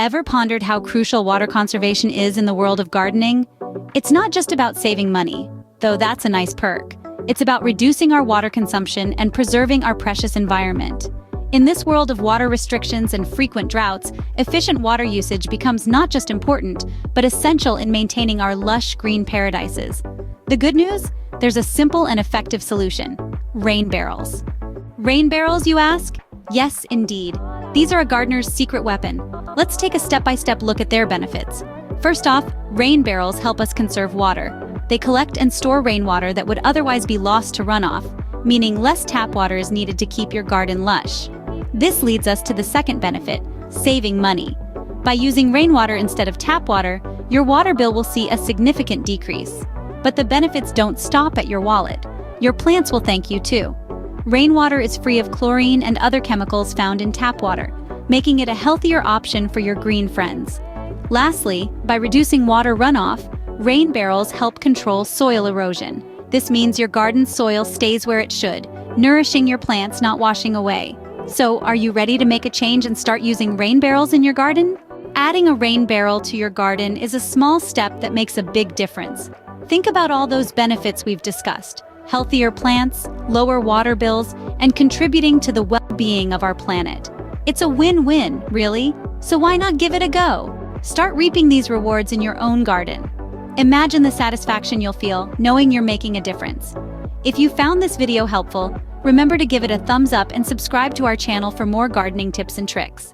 Ever pondered how crucial water conservation is in the world of gardening? It's not just about saving money, though that's a nice perk. It's about reducing our water consumption and preserving our precious environment. In this world of water restrictions and frequent droughts, efficient water usage becomes not just important, but essential in maintaining our lush green paradises. The good news? There's a simple and effective solution: rain barrels. Rain barrels, you ask? Yes, indeed. These are a gardener's secret weapon. Let's take a step-by-step look at their benefits. First off, rain barrels help us conserve water. They collect and store rainwater that would otherwise be lost to runoff, meaning less tap water is needed to keep your garden lush. This leads us to the second benefit: saving money. By using rainwater instead of tap water, your water bill will see a significant decrease. But the benefits don't stop at your wallet. Your plants will thank you too. Rainwater is free of chlorine and other chemicals found in tap water, making it a healthier option for your green friends. Lastly, by reducing water runoff, rain barrels help control soil erosion. This means your garden soil stays where it should, nourishing your plants, not washing away. So, are you ready to make a change and start using rain barrels in your garden? Adding a rain barrel to your garden is a small step that makes a big difference. Think about all those benefits we've discussed: healthier plants, lower water bills, and contributing to the well-being of our planet. It's a win-win, really, so why not give it a go? Start reaping these rewards in your own garden. Imagine the satisfaction you'll feel knowing you're making a difference. If you found this video helpful, remember to give it a thumbs up and subscribe to our channel for more gardening tips and tricks.